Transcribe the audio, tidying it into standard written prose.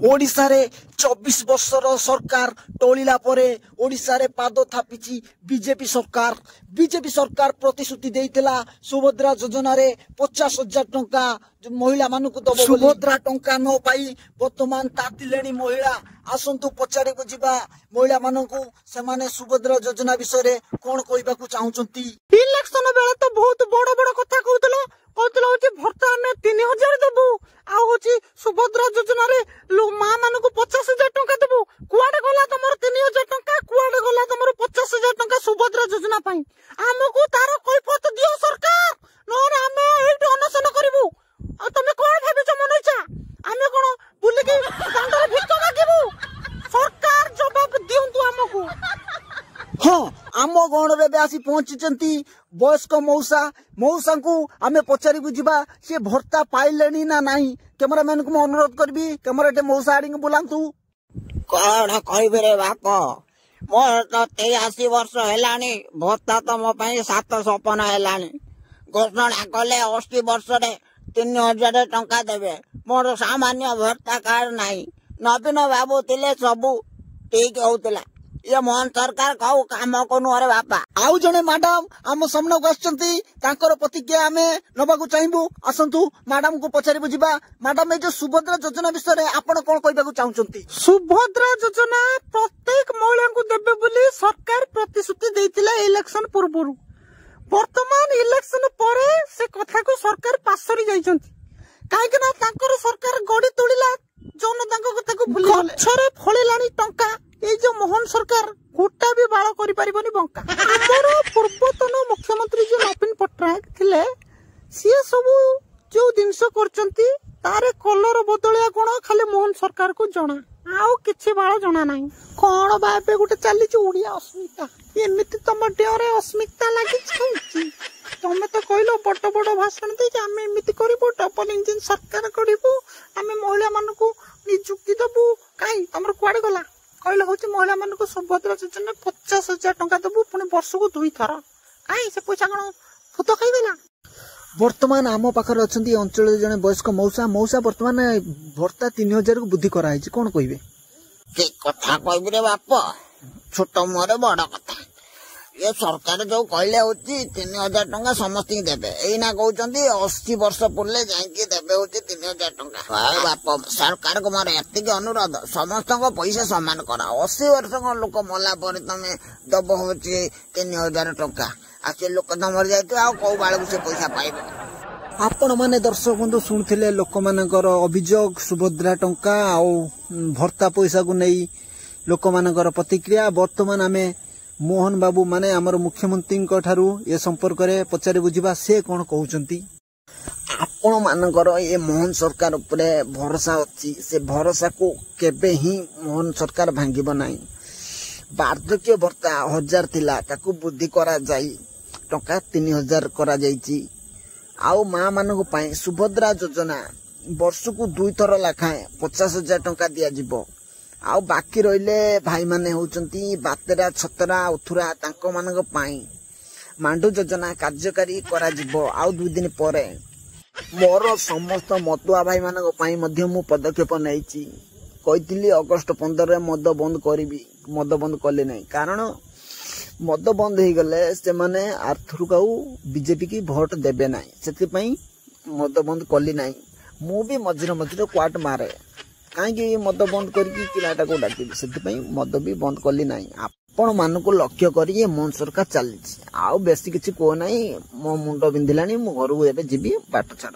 ओडिशा रे 24 वर्षर सरकार टोलिला परे ओडिशा रे पाद थापिची बीजेपी सरकार प्रतिश्रुति देइतिला सुभद्रा योजना रे 50,000 टंका महिला मानकु दबो सुभद्रा टंका न पाई वर्तमान तातिलेनी महिला आसंतु पचारे को जिबा महिला मानकु से माने सुभद्रा योजना विषय रे कोन कहबा को चाहुचंती। इलेक्शन बेले तो बहुत बड़ बड़ कथा कहउतलो होची भर्ता हमें 3000 देबू आ होची सुभद्रा योजना रे मां मानकु 50,000 टंका देबू कुआडे गला तमर 3000 टंका कुआडे गला तमर 50,000 टंका सुभद्रा योजना पई हमकु तार कैफत दियो सरकार नोरे हमें एठी अनशन करिवू आ तमे कोन भाबिछ मनइछा हमें कोन बुली के दांडरे भिक मागिबू सरकार जवाब दियंतु हमकु। हाँ आम गण रे आसी पहुंची वयस्क मौसा को आमे पचारि बुझा सी भर्ता पाइले ना नहीं कैमरामैन को अनुरोध करी कैमरा मौसा आड़ी बुलांतु। कौन कहबे रे बाप मोर तो 83 वर्ष हेलानी भत्ता तो मो 7 सपन हेलानी घोषणा कले 80 वर्ष रे 3000 टंका देवे मोर सामान्य भत्ता कार्ड नहीं नवीन बाबू थिले सबू ठीक होउतला ये मोहन सरकार कहू काम कनु अरे बापा। आउ जने मैडम आम सामना को आछंती तांकर प्रतिक्रिया आमे नबाकू चाहिबू आसंतु मैडम को पचारि बुझिबा। मैडम ए जो सुभद्रा योजना विषय रे आपण कोन कहबा को चाहुचंती। सुभद्रा योजना प्रत्येक महिला को देबे बोली सरकार प्रतिश्रुति देइतिला इलेक्शन पूर्वरु वर्तमान इलेक्शन परे से कथा को सरकार पासरी जाइछंती काहे कि ना तांकर सरकार गडी तोड़िला जनता को कथा को भूली गछरे फळिलानी टंका ए जो मोहन सरकार गोटा भी बाଳ करि परिबनी बंका हमर पूर्वतन मुख्यमंत्री जो नवीन पटनायक थिले सी सब जो जिनस करचंती तारे कलर बदलिया कोन खाली मोहन सरकार को जणा आउ किछि बाळ जणा नाही कोन बाबे गुटे चली छु उड़िया अस्मिता एमिति तम डेरे अस्मिता लागि छी तमे तो कहलो बड़ बड़ भाषण दे जे हमें एमिति करिवो डबल इंजन सरकार करिवो हमें महिला मानन को नियुक्ति दबु काई तमर कुआडे गला कहले होची महिला मान को सुभद्रा योजना 50,000 टंका देबू पुणी वर्ष को 2 थर काई से पैसा कौन फुत खाईदेला। वर्तमान आम पाखर अछंती अंचल जने वयस्क मौसा वर्तमान भर्ता 3000 को बुद्धि कराई छी कोन कहबे के कथा कहबे रे बाप छोट मोरे बड़ कथा ये सरकार जो कहले होची 3000 टंका समस्त देबे एना कहउचंती 80 वर्ष पुरले जाई देबे होची 3000 टंका बाप सरकार को मारे एति के अनुरोध समस्त को पैसा समान करा 80 वर्ष को लोक मला पर तमे दब होची 3000 टंका आ से लोक तमर जायतो आ को बाळ से पैसा पाइबो। आपण माने दर्शक बंधु सुनथिले लोक मानकर अभियोग सुभद्रा टंका आ भर्ता पैसा को नै लोक मानकर प्रतिक्रिया वर्तमान आमे मोहन बाबू माने हमर मुख्यमंत्री ठारू ए संपर्क रे पचारि बुझिबा से कोन कहउचंती। आपण मानकर ए मोहन सरकार उपरे भरोसा अछि से भरोसा को केबे ही मोहन सरकार भांगिबो नाही वार्धक्य भत्ता 1000 थिला ताकू बुद्धि करा जाई टंका 3000 करा जाईची आउ मां मानक पई सुभद्रा योजना वर्ष को 2 थर लाखाए 50,000 टंका दिया जिवो आउ बाकी रहिले भाई माने होचंती बातेरा छतरा उथुरा तांको मानक पाई मांडू योजना कार्यकारी करा जिवो आउ 2 दिन परे मोर समस्त मतुआ भाई मानक पाई मध्य मु पदक्षेप नैची कहितली अगस्त 15 रे मद बंद करिवि मद बंद कले नै कारण मद बंद हे गले से माने आर्थुरकाउ बीजेपी की वोट देबे नै सेति पई मद बंद कली नै मु भी मझिरे क्वाट मारे काहे मद बंद करके किलाटा को डाकी से मद भी बंद कली ना आपण मान को लक्ष्य करी मोहन सरकार चली आउ बेसी किसी कह ना मो मुंड बिंधिलानी मो घर को जीवी बाट छाड़।